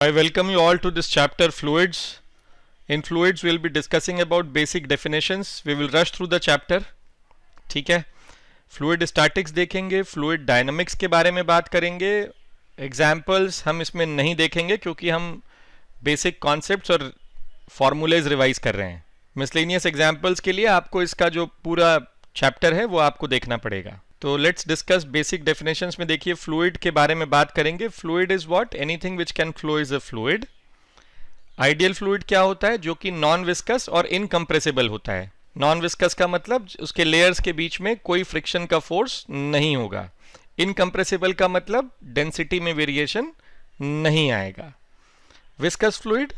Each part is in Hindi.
I welcome you all to this chapter fluids. In fluids we will be discussing about basic definitions. We will rush through the chapter. ठीक है, फ्लूइड स्टैटिक्स देखेंगे, फ्लूइड डायनामिक्स के बारे में बात करेंगे. एग्जाम्पल्स हम इसमें नहीं देखेंगे क्योंकि हम बेसिक कॉन्सेप्ट्स और फॉर्मूलेज रिवाइज कर रहे हैं. मिसलेनियस एग्जाम्पल्स के लिए आपको इसका जो पूरा चैप्टर है वो आपको देखना पड़ेगा. तो लेट्स डिस्कस बेसिक डेफिनेशंस में. देखिए, फ्लूइड के बारे में बात करेंगे. Fluid is what? Anything which can flow is a fluid. Ideal fluid क्या होता है? जो कि नॉन विस्कस और इनकम्प्रेसिबल होता है. नॉन विस्कस का मतलब उसके लेयर्स के बीच में कोई फ्रिक्शन का फोर्स नहीं होगा. इनकम्प्रेसिबल का मतलब डेंसिटी में वेरिएशन नहीं आएगा. विस्कस फ्लूइड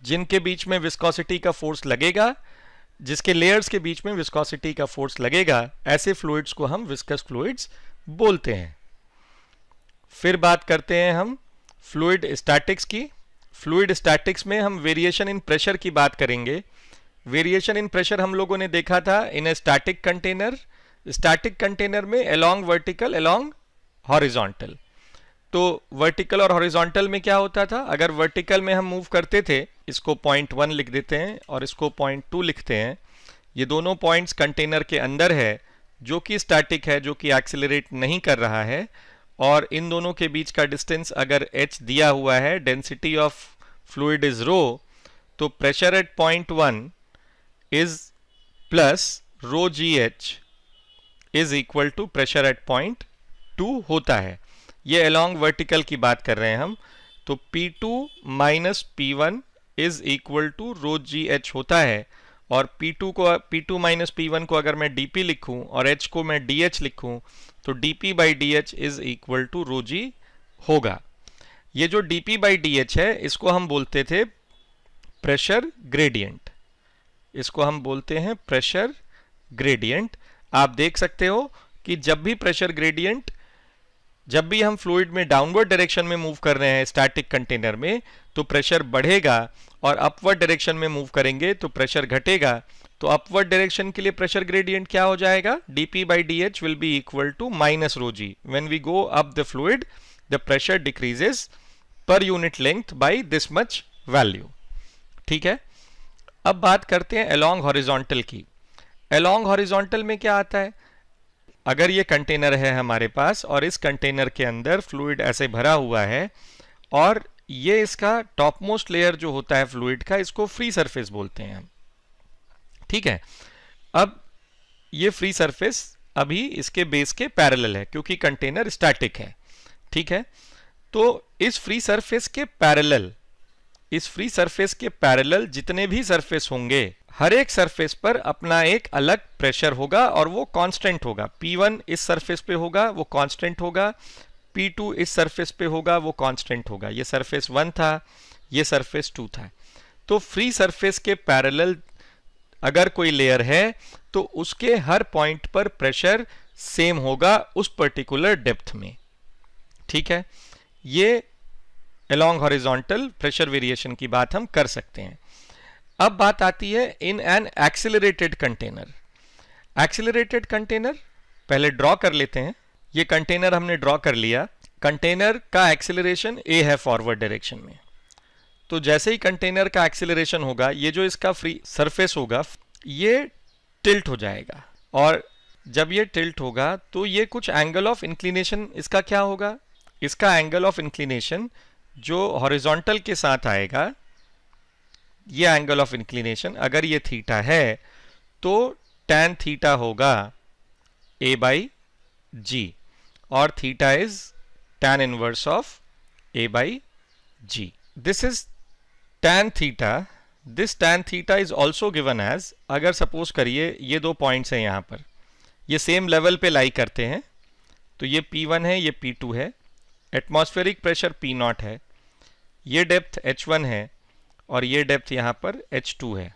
जिनके बीच में विस्कोसिटी का फोर्स लगेगा, जिसके लेयर्स के बीच में विस्कोसिटी का फोर्स लगेगा, ऐसे फ्लूइड्स को हम विस्कस फ्लूइड्स बोलते हैं. फिर बात करते हैं हम फ्लूइड स्टैटिक्स की. फ्लूइड स्टैटिक्स में हम वेरिएशन इन प्रेशर की बात करेंगे. वेरिएशन इन प्रेशर हम लोगों ने देखा था in a static container. Static container में अलोंग वर्टिकल, अलोंग हॉरिजॉन्टल. तो वर्टिकल और हॉरिजॉन्टल में क्या होता था? अगर वर्टिकल में हम मूव करते थे, इसको पॉइंट 1 लिख देते हैं और इसको पॉइंट 2 लिखते हैं. ये दोनों पॉइंट्स कंटेनर के अंदर है, जो कि स्टैटिक है, जो कि एक्सेलरेट नहीं कर रहा है. और इन दोनों के बीच का डिस्टेंस अगर h दिया हुआ है, density of fluid is rho, तो pressure at point 1 is plus rho GH is equal to pressure at point 2 होता है. ये अलोंग वर्टिकल की बात कर रहे हैं हम. तो P2 minus P1 is equal to rho GH होता है. और P2 माइनस P1 को अगर मैं dP लिखूं और H को मैं DH लिखूं, तो dP by DH is equal to rho G होगा. ये जो dP बाई DH है, इसको हम बोलते थे प्रेशर ग्रेडियंट. इसको हम बोलते हैं प्रेशर ग्रेडियंट. आप देख सकते हो कि जब भी हम फ्लूइड में डाउनवर्ड डायरेक्शन में मूव कर रहे हैं स्टैटिक कंटेनर में, तो प्रेशर बढ़ेगा, और अपवर्ड डायरेक्शन में मूव करेंगे तो प्रेशर घटेगा. तो अपवर्ड डायरेक्शन के लिए प्रेशर ग्रेडियंट क्या हो जाएगा? dP by dH will be equal to minus rho G. When we go up the fluid, the pressure decreases per unit length by this much value. ठीक है. अब बात करते हैं along horizontal की. along horizontal में क्या आता है? अगर ये कंटेनर है हमारे पास और इस कंटेनर के अंदर फ्लूइड ऐसे भरा हुआ है, और ये इसका टॉप मोस्ट लेयर जो होता है फ्लूइड का, इसको फ्री सरफेस बोलते हैं हम. ठीक है. अब ये फ्री सरफेस अभी इसके बेस के पैरेलल है क्योंकि कंटेनर स्टैटिक है. ठीक है. तो इस फ्री सरफेस के पैरेलल जितने भी सरफेस होंगे, हर एक सरफेस पर अपना एक अलग प्रेशर होगा और वो कांस्टेंट होगा. P1 इस सरफेस पे होगा, वो कांस्टेंट होगा. P2 इस सरफेस पे होगा, वो कांस्टेंट होगा. ये सरफेस 1 था, ये सरफेस 2 था. तो फ्री सरफेस के पैरेलल अगर कोई लेयर है तो उसके हर पॉइंट पर प्रेशर सेम होगा उस पर्टिकुलर डेप्थ में. ठीक है. ये अलोंग हॉरिजॉन्टल प्रेशर वेरिएशन की बात हम कर सकते हैं. अब बात आती है in an accelerated container. Accelerated container पहले ड्रॉ कर लेते हैं. ये कंटेनर हमने ड्रॉ कर लिया. कंटेनर का एक्सेलरेशन a है फॉरवर्ड डायरेक्शन में. तो जैसे ही कंटेनर का एक्सेलरेशन होगा, ये जो इसका फ्री सरफेस होगा, ये टिल्ट हो जाएगा. और जब ये टिल्ट होगा तो ये कुछ एंगल ऑफ इंक्लिनेशन इसका क्या होगा? इसका एंगल ऑफ इंक्लिनेशन जो हॉरिजॉन्टल के साथ आएगा, ये एंगल ऑफ इंक्लिनेशन अगर ये थीटा है तो tan थीटा होगा a बाई G, और theta is tan inverse of a by G. This is tan theta. This tan theta is also given as, अगर सपोज करिए ये दो पॉइंट्स हैं यहाँ पर, ये सेम लेवल पे लाई करते हैं, तो ये P1 है, ये P2 है. एटमॉस्फेरिक प्रेशर P0 है, ये डेप्थ H1 है, और ये डेप्थ यहाँ पर H2 है.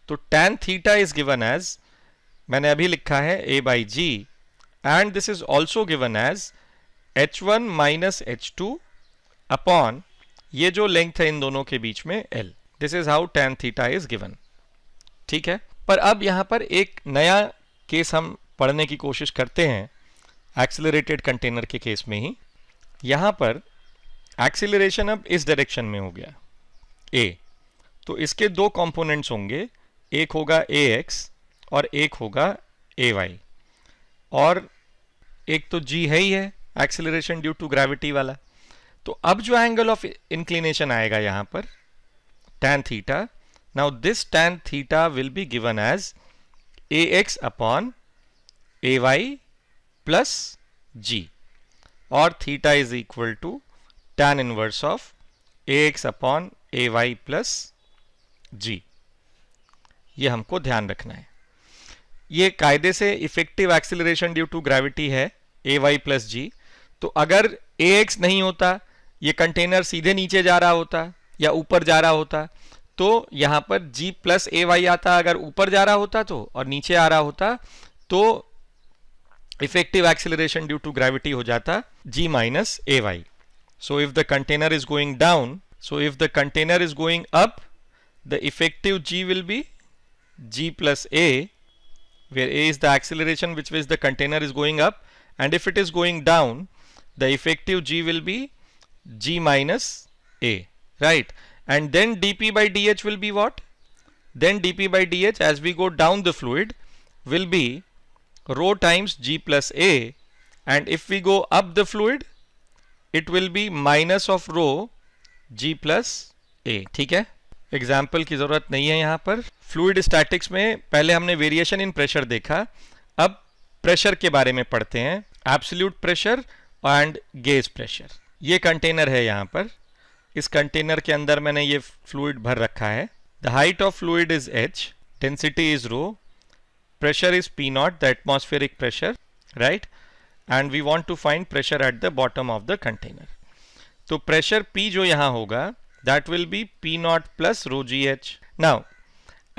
तो tan theta is given as, मैंने अभी लिखा है a by G, and this is also given as H1 minus H2 upon ये जो लेंथ है इन दोनों के बीच में L. This is how tan theta is given. ठीक है. पर अब यहाँ पर एक नया केस हम पढ़ने की कोशिश करते हैं एक्सेलरेटेड कंटेनर के केस में ही. यहाँ पर एक्सीलरेशन अब इस डायरेक्शन में हो गया ए, तो इसके दो कंपोनेंट्स होंगे, एक होगा ए एक्स और एक होगा ए वाई, और एक तो जी है ही है एक्सीलरेशन ड्यू टू ग्रेविटी वाला। तो अब जो एंगल ऑफ इंक्लिनेशन आएगा यहां पर tan theta, now this tan theta will be given as ax upon ay plus g, और theta is equal to tan inverse of ax upon ay plus g। ये हमको ध्यान रखना है। ये कायदे से effective acceleration due to gravity है ay प्लस जी। तो अगर ax नहीं होता, ये कंटेनर सीधे नीचे जा रहा होता या ऊपर जा रहा होता, तो यहां पर g प्लस ए वाई आता। अगर ऊपर जा रहा होता तो, और नीचे आ रहा होता तो effective acceleration due to gravity हो जाता g minus A Y. So if the container is going down, so if the container is going up, the effective g will be g plus a, where a is the acceleration which the container is going up, and if it is going down, the effective g will be g minus a, right? And then dp by dh will be what? Then dp by dh as we go down the fluid will be rho times g plus a, and if we go up the fluid it will be minus of rho g plus a। ठीक है, एग्जाम्पल की जरूरत नहीं है यहाँ पर। फ्लूइड स्टैटिक्स में पहले हमने वेरिएशन इन प्रेशर देखा, अब प्रेशर के बारे में पढ़ते हैं, absolute pressure and gauge pressure. ये कंटेनर है यहाँ पर, इस कंटेनर के अंदर मैंने ये फ्लूइड भर रखा है। The height of fluid is h, density is rho, pressure is P naught, the atmospheric pressure, right? And we want to find pressure at the bottom of the container. तो प्रेशर P जो यहाँ होगा that will be P not plus rho ji h. Now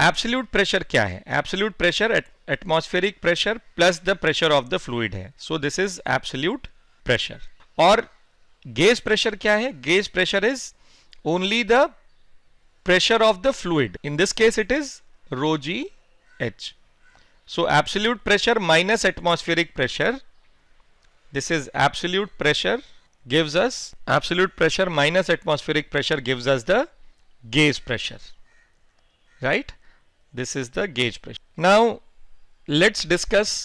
absolute pressure क्या है? Absolute pressure atmospheric pressure plus the pressure of the fluid है, so this is absolute pressure. और गेज प्रेशर क्या है? Gauge pressure is only the pressure of the fluid, in this case it is rho ji H. So absolute pressure minus atmospheric pressure, this is absolute pressure gives us, absolute pressure minus atmospheric pressure gives us the gauge pressure, right? This is the gauge pressure. Now let's discuss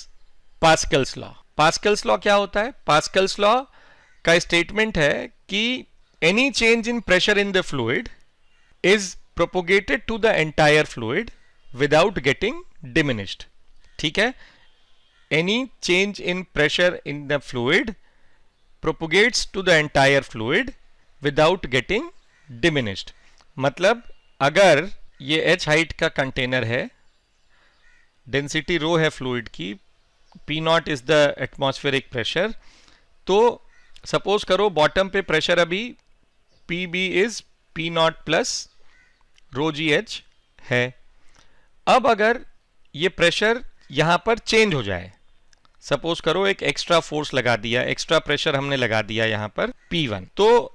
Pascal's law. Pascal's law क्या होता है? Pascal's law का statement है कि any change in pressure in the fluid is propagated to the entire fluid without getting diminished. ठीक है? Any change in pressure in the fluid propagates to the entire fluid without getting diminished. मतलब अगर ये h हाइट का कंटेनर है, डेंसिटी रो है फ्लूइड की, P not is the atmospheric pressure, तो सपोज करो बॉटम पे प्रेशर अभी PB is P not plus rho ji H है। अब अगर ये प्रेशर यहां पर चेंज हो जाए, सपोज करो एक एक्स्ट्रा फोर्स लगा दिया, एक्स्ट्रा प्रेशर हमने लगा दिया यहां पर P1, तो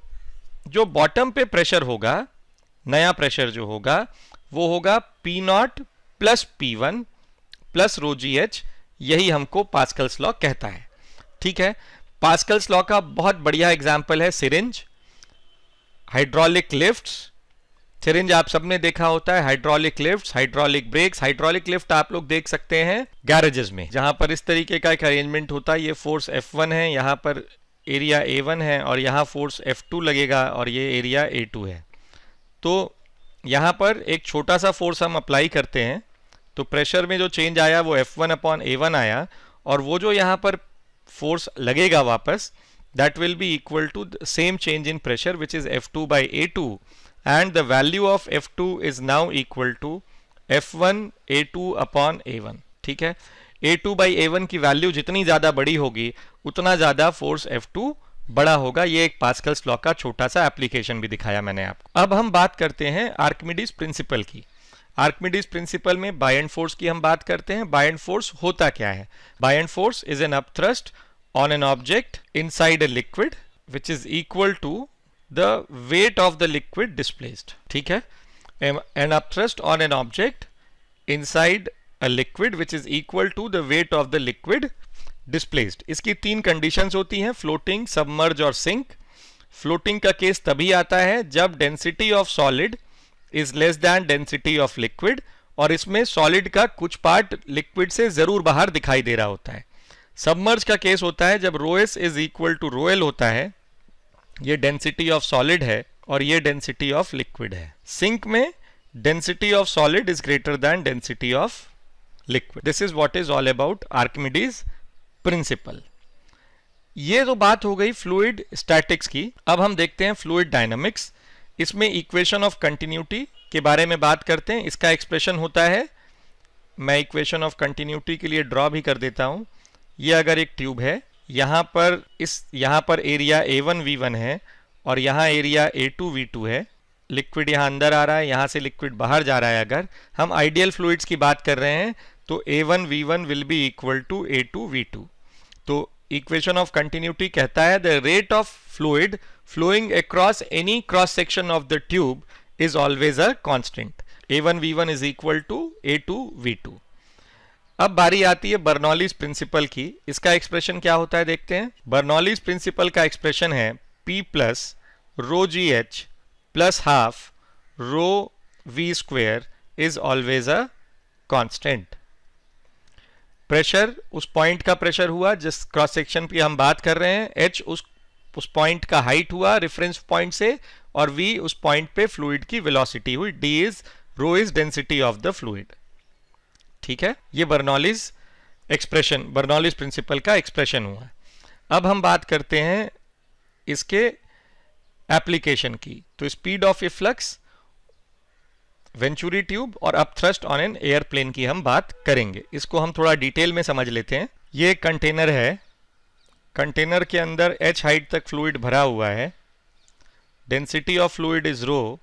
जो बॉटम पे प्रेशर होगा, नया प्रेशर जो होगा वो होगा P not plus P1 plus rho ji H. यही हमको पास्कल्स लॉ कहता है। ठीक है, पास्कल्स लॉ का बहुत बढ़िया एग्जाम्पल है सिरिंज, हाइड्रोलिक लिफ्ट्स। सिरिंज आप सबने देखा होता है, hydraulic lifts, hydraulic breaks. Hydraulic lift आप लोग देख सकते हैं गैरेजेस में, जहां पर इस तरीके का एक अरेंजमेंट होता है। ये फोर्स F1 है, यहाँ पर एरिया A1 है, और यहाँ फोर्स F2 लगेगा और ये एरिया A2 है। तो यहाँ पर एक छोटा सा फोर्स हम अप्लाई करते हैं, तो प्रेशर में जो चेंज आया वो F1 अपॉन A1 आया, और वो जो यहाँ पर फोर्स लगेगा वापस, that will be equal to same change in pressure which is F2 by A2, and the value of F2 is now equal to F1 A2 upon A1। ठीक है, A2 by A1 की वैल्यू जितनी ज्यादा बड़ी होगी उतना ज्यादा फोर्स F2 बड़ा होगा। ये एक पास्कल्स लॉ का छोटा सा एप्लीकेशन भी दिखाया मैंने आपको। अब हम बात करते हैं आर्किमिडीज प्रिंसिपल की। आर्किमिडीज प्रिंसिपल में बायएंड फोर्स की हम बात करते हैं। बायएंड फोर्स होता क्या है? Buoyant force is an upthrust on an object inside a liquid which is equal to the weight of the liquid displaced। ठीक है, an upthrust on an object inside a liquid which is equal to the weight of the liquid displaced। इसकी तीन कंडीशंस होती हैं, फ्लोटिंग, सबमर्ज और सिंक। फ्लोटिंग का केस तभी आता है जब density of solid is less than density of liquid, और इसमें सॉलिड का कुछ पार्ट लिक्विड से जरूर बाहर दिखाई दे रहा होता है। सबमर्ज का केस होता है जब rho S is equal to rho L होता है, ये डेंसिटी ऑफ सॉलिड है और ये डेंसिटी ऑफ लिक्विड है। सिंक में density of solid is greater than density of liquid. This is what is all about Archimedes principle. ये तो बात हो गई फ्लूइड स्टैटिक्स की। अब हम देखते हैं फ्लूइड डायनामिक्स। इसमें इक्वेशन ऑफ कंटिन्यूटी के बारे में बात करते हैं। इसका एक्सप्रेशन होता है, मैं इक्वेशन ऑफ कंटिन्यूटी के लिए ड्रॉ भी कर देता हूं। ये अगर एक ट्यूब है, यहाँ पर एरिया A1 V1 है और यहाँ एरिया A2 V2 है। लिक्विड यहाँ अंदर आ रहा है, यहाँ से लिक्विड बाहर जा रहा है। अगर हम आइडियल फ्लूइड्स की बात कर रहे हैं तो A1 V1 will be equal to A2 V2। तो इक्वेशन ऑफ कंटिन्यूटी कहता है the rate of fluid flowing across any cross section of the tube is always a constant. A1 V1 is equal to A2 V2. अब बारी आती है बर्नौलीज प्रिंसिपल की। इसका एक्सप्रेशन क्या होता है देखते हैं। बर्नौलीज प्रिंसिपल का एक्सप्रेशन है P plus rho ji H plus half rho V square is always a constant. Pressure उस पॉइंट का प्रेशर हुआ जिस क्रॉस सेक्शन की हम बात कर रहे हैं, H उस पॉइंट का हाइट हुआ रेफरेंस पॉइंट से, और V उस पॉइंट पे फ्लूइड की वेलोसिटी हुई। D is rho is density of the fluid. ठीक है, ये बर्नौलीज एक्सप्रेशन, बर्नौलीज प्रिंसिपल का एक्सप्रेशन हुआ। अब हम बात करते हैं इसके एप्लीकेशन की। तो speed of efflux, venturi tube और अपथ्रस्ट ऑन एन एयरप्लेन की हम बात करेंगे। इसको हम थोड़ा डिटेल में समझ लेते हैं। ये एक कंटेनर है, कंटेनर के अंदर h हाइट तक फ्लूइड भरा हुआ है। Density of fluid is rho,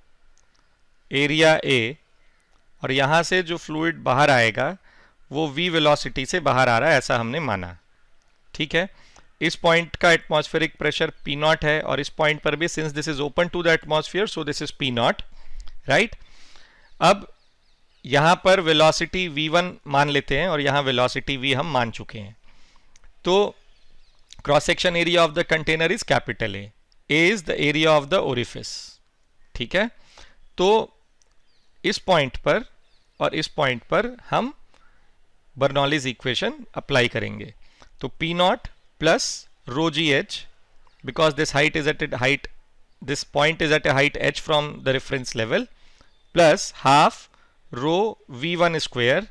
area A, और यहाँ से जो फ्लूइड बाहर आएगा वो v वेलोसिटी से बाहर आ रहा है, ऐसा हमने माना। ठीक है, इस पॉइंट का एटमॉस्फेरिक प्रेशर P नॉट है, और इस पॉइंट पर भी since this is open to the atmosphere so this is P naught, right. अब यहाँ पर वेलोसिटी v1 मान लेते हैं और यहाँ वेलोसिटी v हम मान चुके हैं। तो cross section area of the container is capital A is the area of the orifice. ठीक है, तो इस पॉइंट पर और इस पॉइंट पर हम बर्नौलीज इक्वेशन अप्लाई करेंगे। तो P not plus rho ji H, because this height is at height, this point is at a height h from the reference level, plus half rho v1 square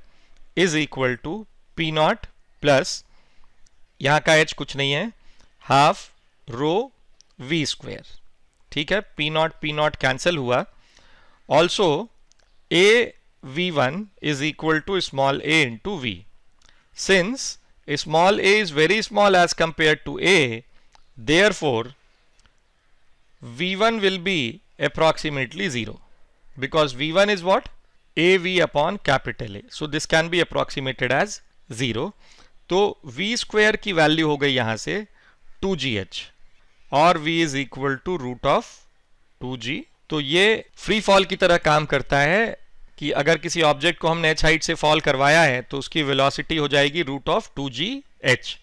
is equal to P not plus, यहाँ का h कुछ नहीं है, हाफ रो v स्क्वेयर। ठीक है, P नॉट कैंसिल हुआ। Also A V1 is equal to small a into V. Since small a is very small as compared to A, therefore V1 will be approximately 0, because V1 is what? AV upon capital A. So this can be approximated as 0. तो V स्क्वेयर की वैल्यू हो गई यहाँ से 2GH, और V is equal to root of 2G। तो ये फ्री फॉल की तरह काम करता है कि अगर किसी ऑब्जेक्ट को हमने h हाइट से फॉल करवाया है तो उसकी वेलोसिटी हो जाएगी रूट ऑफ 2gh।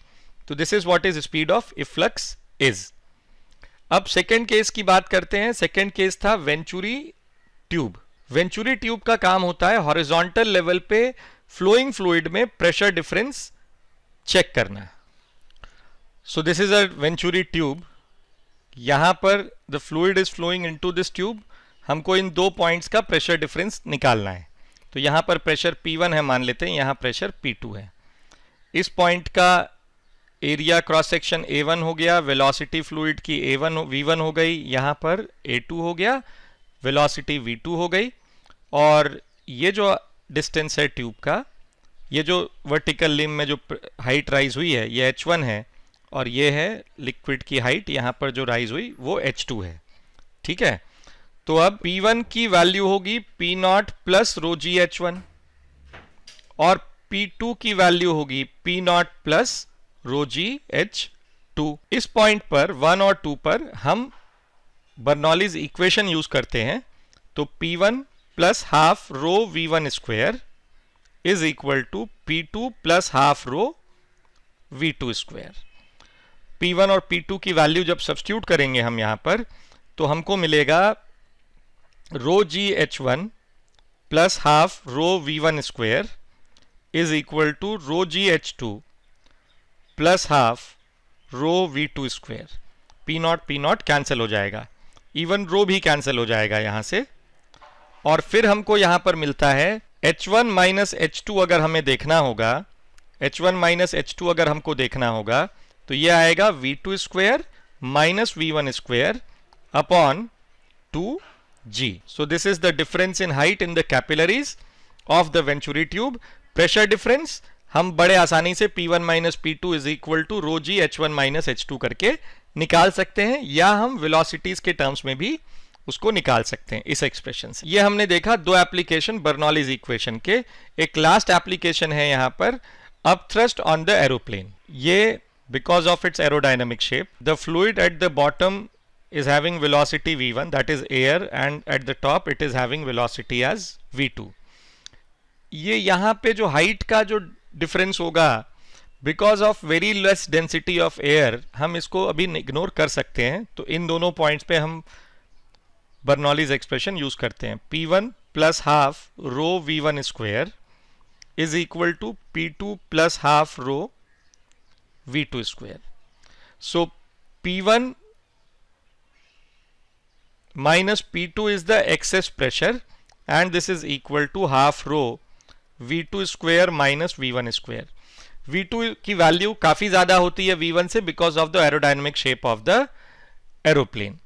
तो this is what is speed of efflux is. अब सेकेंड केस की बात करते हैं। सेकेंड केस था वेंचुरी ट्यूब। वेंचुरी ट्यूब का काम होता है हॉरिजॉन्टल लेवल पे फ्लोइंग फ्लूइड में प्रेशर डिफरेंस चेक करना। So this is a venturi tube. यहां पर the fluid is flowing into this tube. हमको इन दो पॉइंट्स का प्रेशर डिफरेंस निकालना है। तो यहां पर प्रेशर P1 है मान लेते हैं, यहां प्रेशर P2 है। इस पॉइंट का एरिया क्रॉस सेक्शन A1 हो गया, वेलोसिटी फ्लूइड की V1 हो गई, यहां पर A2 हो गया, वेलोसिटी V2 हो गई। और ये जो डिस्टेंस है ट्यूब का, ये जो वर्टिकल लिम में जो हाइट राइज हुई है ये H1 है, और ये है लिक्विड की हाइट, यहां पर जो राइज हुई वो H2 है। ठीक है, तो अब P1 की वैल्यू होगी P not plus rho g H1, और P2 की वैल्यू होगी P not plus rho g H2। इस पॉइंट पर 1 और 2 पर हम बर्नौलीज इक्वेशन यूज करते हैं। तो P1 plus half rho V1 square is equal to P2 plus half rho V2 square. P1 और P2 की वैल्यू जब सब्स्टिट्यूट करेंगे हम यहाँ पर, तो हमको मिलेगा rho g H1 plus half rho V1 square is equal to rho g H2 plus half rho V2 square. P not cancel हो जाएगा, इवन रो भी कैंसिल हो जाएगा यहां से, और फिर हमको यहां पर मिलता है H1 माइनस H2 अगर हमें देखना होगा, H1 माइनस H2 अगर हमको देखना होगा तो ये आएगा V2 square minus V1 square upon 2G। So this is the difference in height in the capillaries of the Venturi tube. Pressure difference हम बड़े आसानी से P1 minus P2 is equal to rho g H1 minus H2 करके निकाल सकते हैं, या हम वेलोसिटीज के टर्म्स में भी उसको निकाल सकते हैं इस एक्सप्रेशन से। ये हमने देखा दो एप्लीकेशन बर्नौलीज इक्वेशन के। एक लास्ट एप्लीकेशन है यहाँ पर अपथ्रस्ट ऑन द एरोप्लेन। ये because of its aerodynamic shape, the fluid eight the bottom is having velocity v1, that is air, and at the top it is having velocity as v2। ये यहाँ पे जो हाइट का जो डिफरेंस होगा because of very less density of air, हम इसको अभी इग्नोर कर सकते हैं। तो इन दोनों पॉइंट्स पे हम बर्नौलीज एक्सप्रेशन यूज करते हैं। P1 plus half rho V1 square is equal to P2 plus half rho V2 square. So P1 minus P2 is the excess pressure and this is equal to half rho V2 square minus V1 square। V2 की वैल्यू काफी ज्यादा होती है V1 से because of the aerodynamic shape of the aeroplane.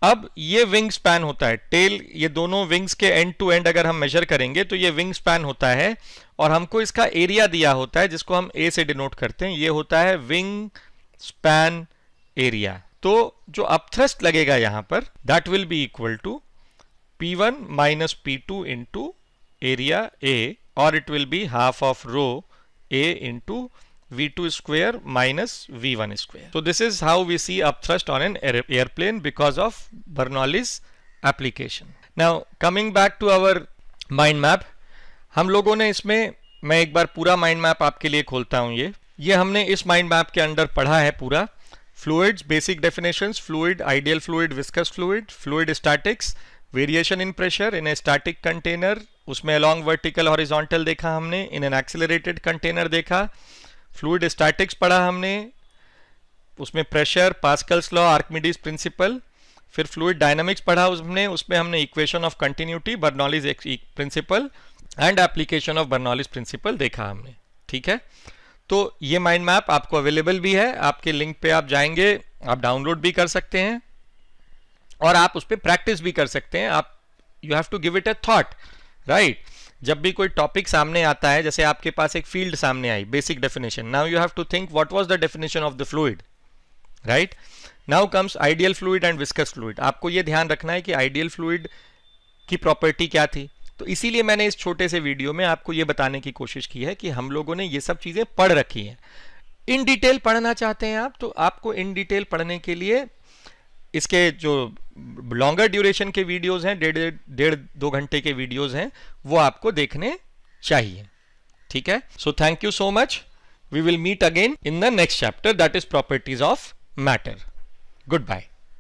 अब ये विंग स्पैन होता है, टेल, ये दोनों विंग्स के एंड टू एंड अगर हम मेजर करेंगे तो ये विंग स्पैन होता है, और हमको इसका एरिया दिया होता है जिसको हम A से डिनोट करते हैं। ये होता है विंग स्पैन एरिया। तो जो अपथ्रस्ट लगेगा यहां पर that will be equal to P1 minus P2 into area A, और it will be half of rho A into V2 square minus V1 square. So this is how we see upthrust on an airplane because of Bernoulli's application। Now coming back to our mind map, हम लोगों ने इसमें, मैं एक बार पूरा माइंड मैप आपके लिए खोलता हूं। ये हमने इस माइंड मैप के अंडर पढ़ा है पूरा। Fluids, basic definitions: fluid, ideal fluid, viscous fluid, fluid statics, variation in pressure in a static container, उसमें along vertical horizontal देखा हमने, in an accelerated container देखा, fluid statics पढ़ा हमने, उसमें pressure, Pascal's law, Archimedes principle, फिर fluid dynamics पढ़ा उसमें हमने equation of continuity, Bernoulli's principle and application of Bernoulli's principle देखा हमने। ठीक है, तो ये माइंड मैप आपको अवेलेबल भी है, आपके लिंक पे आप जाएंगे, आप डाउनलोड भी कर सकते हैं और आप उस पर प्रैक्टिस भी कर सकते हैं। आप you have to give it a thought, right. जब भी कोई टॉपिक सामने आता है, जैसे आपके पास एक फील्ड सामने आई, basic definition, now you have to think what was the definition of the fluid, right. Now comes ideal fluid and viscous fluid. आपको ये ध्यान रखना है कि आइडियल फ्लूइड की प्रॉपर्टी क्या थी। तो इसीलिए मैंने इस छोटे से वीडियो में आपको ये बताने की कोशिश की है कि हम लोगों ने ये सब चीजें पढ़ रखी हैं। इन डिटेल पढ़ना चाहते हैं आप, तो आपको इन डिटेल पढ़ने के लिए इसके जो लॉन्गर ड्यूरेशन के वीडियोस हैं, 1.5-2 घंटे के वीडियोस हैं, वो आपको देखने चाहिए। ठीक है, so thank you so much. We will meet again in the next chapter, that is properties of matter. Good bye.